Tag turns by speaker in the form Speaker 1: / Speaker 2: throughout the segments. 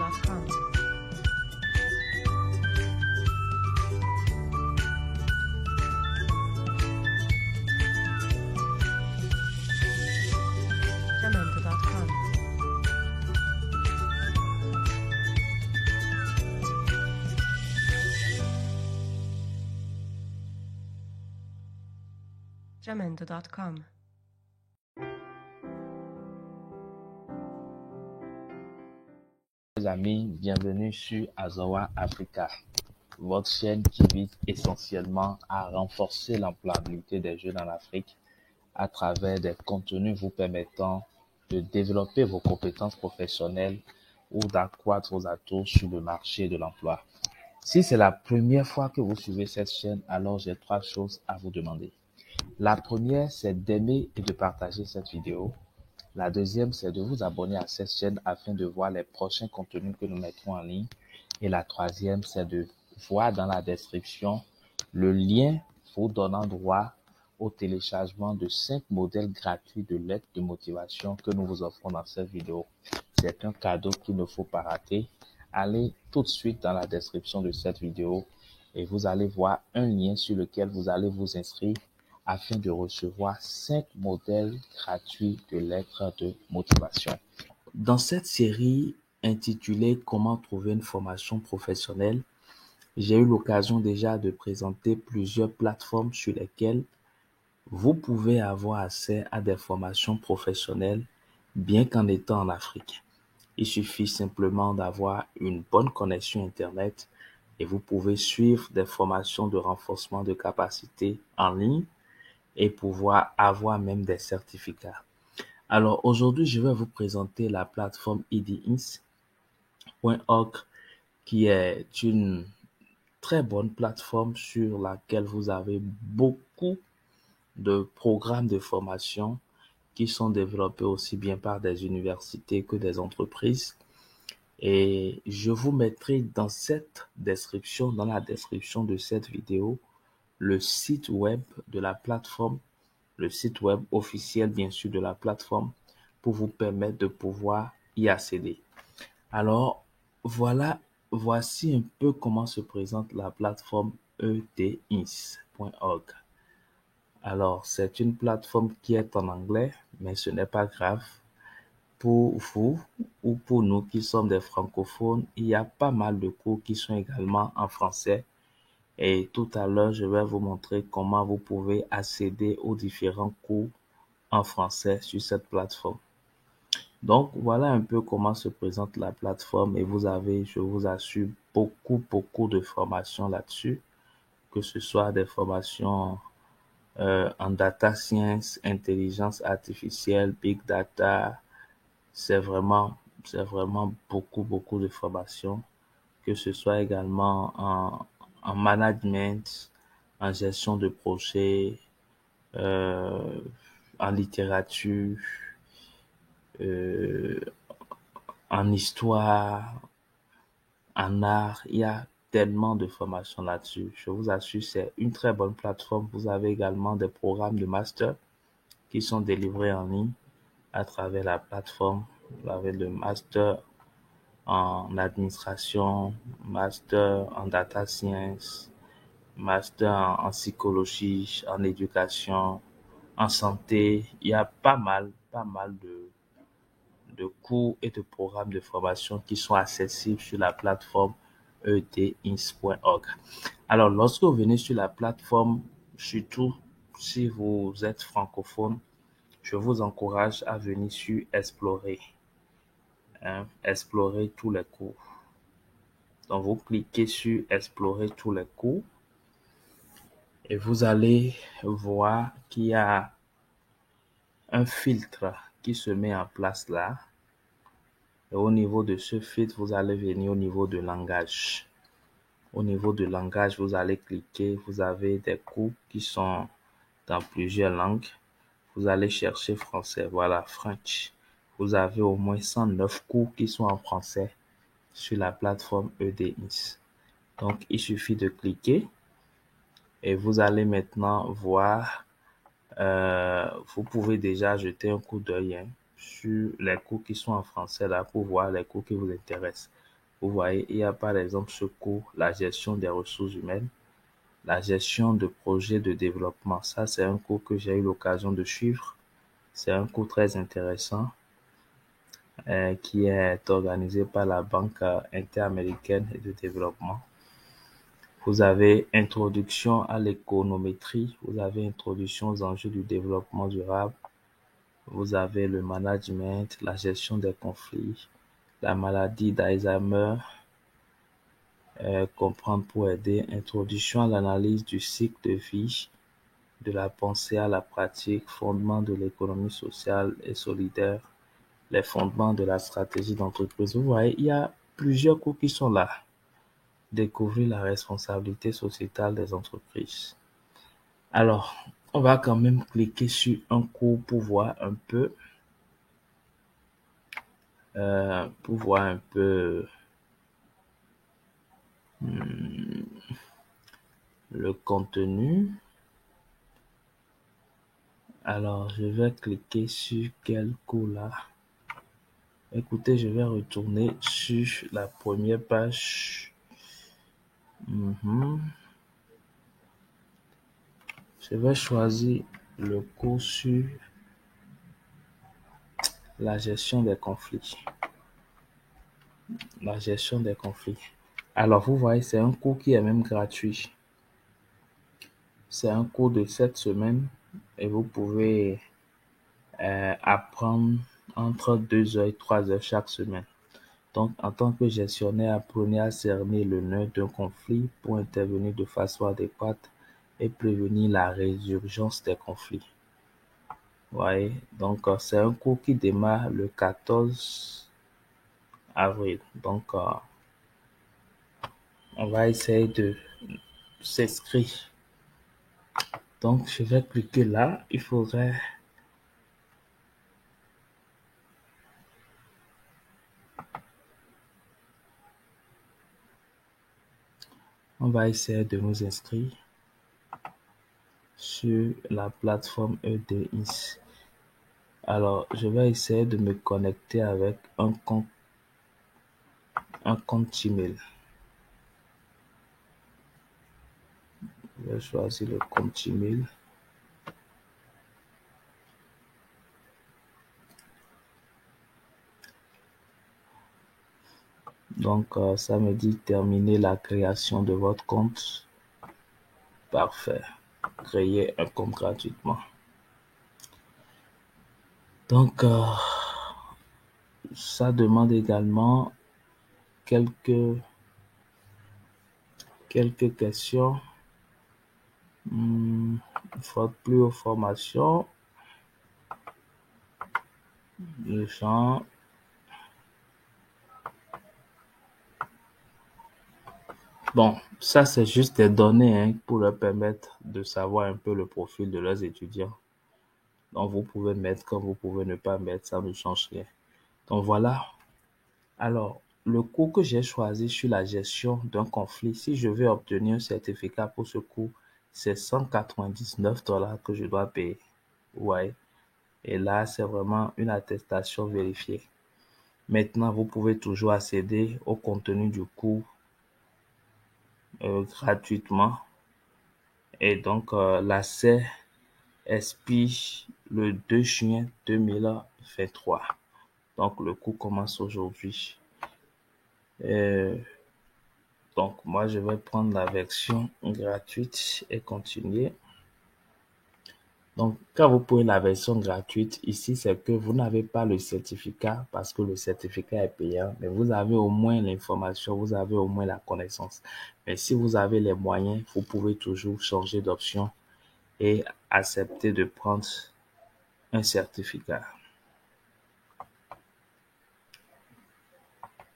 Speaker 1: Jamendo.com. Jamendo.com. Jamendo.com.
Speaker 2: Les amis, bienvenue sur Azawa Africa, votre chaîne qui vise essentiellement à renforcer l'employabilité des jeunes en Afrique à travers des contenus vous permettant de développer vos compétences professionnelles ou d'accroître vos atouts sur le marché de l'emploi. Si c'est la première fois que vous suivez cette chaîne, alors j'ai 3 choses à vous demander. La première, c'est d'aimer et de partager cette vidéo. La deuxième, c'est de vous abonner à cette chaîne afin de voir les prochains contenus que nous mettrons en ligne. Et la troisième, c'est de voir dans la description le lien vous donnant droit au téléchargement de 5 modèles gratuits de lettres de motivation que nous vous offrons dans cette vidéo. C'est un cadeau qu'il ne faut pas rater. Allez tout de suite dans la description de cette vidéo et vous allez voir un lien sur lequel vous allez vous inscrire afin de recevoir 5 modèles gratuits de lettres de motivation. Dans cette série intitulée « Comment trouver une formation professionnelle », j'ai eu l'occasion déjà de présenter plusieurs plateformes sur lesquelles vous pouvez avoir accès à des formations professionnelles bien qu'en étant en Afrique. Il suffit simplement d'avoir une bonne connexion Internet et vous pouvez suivre des formations de renforcement de capacité en ligne et pouvoir avoir même des certificats. Alors aujourd'hui, je vais vous présenter la plateforme edins.org qui est une très bonne plateforme sur laquelle vous avez beaucoup de programmes de formation qui sont développés aussi bien par des universités que des entreprises. Et je vous mettrai dans la description de cette vidéo, le site web de la plateforme, le site web officiel bien sûr de la plateforme pour vous permettre de pouvoir y accéder. Alors voici un peu comment se présente la plateforme edins.org. Alors c'est une plateforme qui est en anglais, mais ce n'est pas grave. Pour vous ou pour nous qui sommes des francophones, il y a pas mal de cours qui sont également en français. Et tout à l'heure, je vais vous montrer comment vous pouvez accéder aux différents cours en français sur cette plateforme. Donc, voilà un peu comment se présente la plateforme et vous avez, je vous assure, beaucoup de formations là-dessus, que ce soit des formations en data science, intelligence artificielle, big data. C'est vraiment beaucoup de formations, que ce soit également en management, en gestion de projet, en littérature, en histoire, en art. Il y a tellement de formations là-dessus. Je vous assure, c'est une très bonne plateforme. Vous avez également des programmes de master qui sont délivrés en ligne à travers la plateforme. Vous avez le master en administration, master en data science, master en psychologie, en éducation, en santé. Il y a pas mal de cours et de programmes de formation qui sont accessibles sur la plateforme edins.org. Alors, lorsque vous venez sur la plateforme, surtout si vous êtes francophone, je vous encourage à venir sur Explorer. Explorer tous les cours. Donc, vous cliquez sur Explorer tous les cours et vous allez voir qu'il y a un filtre qui se met en place là. Et au niveau de ce filtre, vous allez venir au niveau de langage. Au niveau de langage, vous allez cliquer. Vous avez des cours qui sont dans plusieurs langues. Vous allez chercher français. Voilà, French. Vous avez au moins 109 cours qui sont en français sur la plateforme edins. Donc, il suffit de cliquer et vous allez maintenant voir, vous pouvez déjà jeter un coup d'œil sur les cours qui sont en français là pour voir les cours qui vous intéressent. Vous voyez, il y a par exemple ce cours, la gestion des ressources humaines, la gestion de projets de développement. Ça, c'est un cours que j'ai eu l'occasion de suivre. C'est un cours très intéressant qui est organisé par la Banque interaméricaine de développement. Vous avez introduction à l'économétrie, vous avez introduction aux enjeux du développement durable, vous avez le management, la gestion des conflits, la maladie d'Alzheimer, comprendre pour aider, introduction à l'analyse du cycle de vie, de la pensée à la pratique, fondement de l'économie sociale et solidaire, les fondements de la stratégie d'entreprise. Vous voyez, il y a plusieurs cours qui sont là. Découvrir la responsabilité sociétale des entreprises. Alors, on va quand même cliquer sur un cours pour voir un peu, le contenu. Alors, je vais cliquer sur quel cours là. Écoutez, je vais retourner sur la première page. Je vais choisir le cours sur la gestion des conflits. La gestion des conflits. Alors, vous voyez, c'est un cours qui est même gratuit. C'est un cours de 7 semaines et vous pouvez apprendre entre 2 heures et 3 heures chaque semaine. Donc, en tant que gestionnaire, apprenez à cerner le nœud d'un conflit pour intervenir de façon adéquate et prévenir la résurgence des conflits. Ouais, donc c'est un cours qui démarre le 14 avril. Donc, on va essayer de s'inscrire. Donc, je vais cliquer là. Il faudrait... On va essayer de nous inscrire sur la plateforme EDIS. Alors, je vais essayer de me connecter avec un compte Gmail. Je vais choisir le compte Gmail. Donc, ça me dit terminer la création de votre compte. Parfait. Créer un compte gratuitement. Donc, ça demande également quelques questions. Plus aux formations. Le champ. Bon, ça c'est juste des données pour leur permettre de savoir un peu le profil de leurs étudiants. Donc vous pouvez mettre comme vous pouvez ne pas mettre, ça ne change rien. Donc voilà. Alors, le cours que j'ai choisi sur la gestion d'un conflit, si je veux obtenir un certificat pour ce cours, c'est 199 $ que je dois payer. Ouais. Et là, c'est vraiment une attestation vérifiée. Maintenant, vous pouvez toujours accéder au contenu du cours gratuitement. Et donc, l'accès expire le 2 juin 2023. Donc, le cours commence aujourd'hui. Donc, moi, je vais prendre la version gratuite et continuer. Donc, quand vous prenez la version gratuite, ici, c'est que vous n'avez pas le certificat parce que le certificat est payant, mais vous avez au moins l'information, vous avez au moins la connaissance. Mais si vous avez les moyens, vous pouvez toujours changer d'option et accepter de prendre un certificat.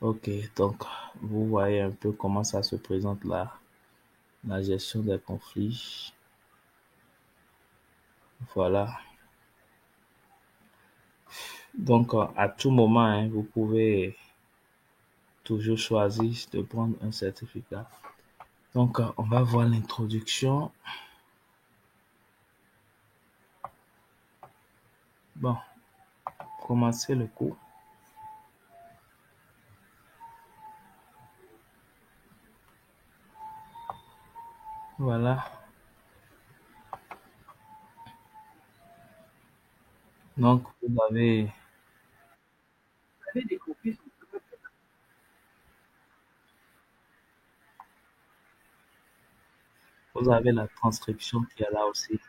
Speaker 2: Ok, donc vous voyez un peu comment ça se présente là, la gestion des conflits. Voilà. Donc à tout moment, vous pouvez toujours choisir de prendre un certificat. Donc on va voir l'introduction. Bon, commencer le cours. Voilà. Donc, vous avez des copies. Vous avez la transcription qui est là aussi.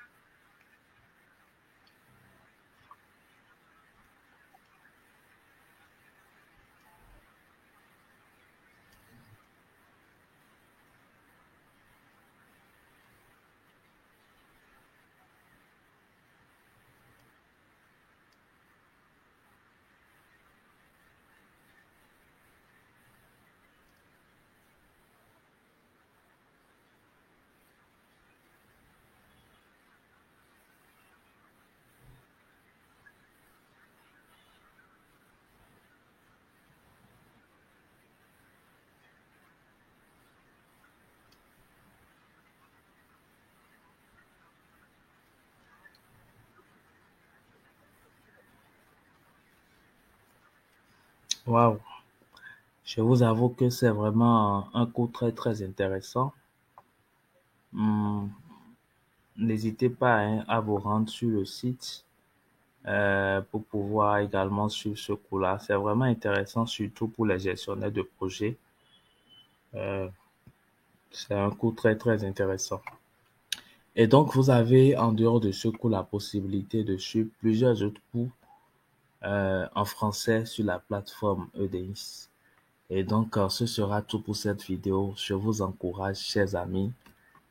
Speaker 2: Waouh. Je vous avoue que c'est vraiment un cours très, très intéressant. Hmm, N'hésitez pas hein, à vous rendre sur le site pour pouvoir également suivre ce cours-là. C'est vraiment intéressant, surtout pour les gestionnaires de projets. Euh, c'est un cours très, très intéressant. Et donc, vous avez, en dehors de ce cours, la possibilité de suivre plusieurs autres cours en français sur la plateforme EDIS. Et donc, ce sera tout pour cette vidéo. Je vous encourage, chers amis,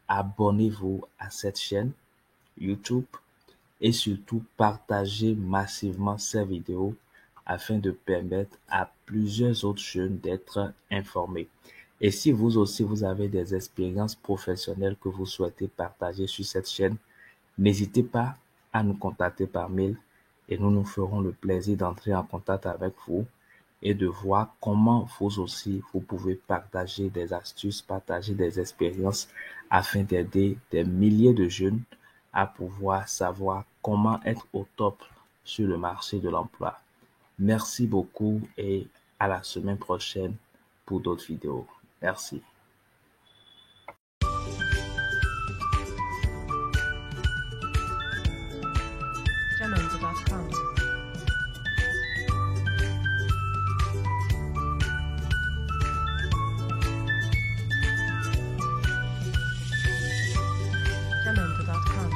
Speaker 2: abonnez-vous à cette chaîne YouTube et surtout partagez massivement ces vidéos afin de permettre à plusieurs autres jeunes d'être informés. Et si vous aussi vous avez des expériences professionnelles que vous souhaitez partager sur cette chaîne, n'hésitez pas à nous contacter par mail et nous nous ferons le plaisir d'entrer en contact avec vous et de voir comment vous aussi vous pouvez partager des astuces, partager des expériences afin d'aider des milliers de jeunes à pouvoir savoir comment être au top sur le marché de l'emploi. Merci beaucoup et à la semaine prochaine pour d'autres vidéos. Merci.
Speaker 1: Jamendo.com. Jamendo.com.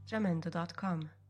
Speaker 1: Jamendo.com.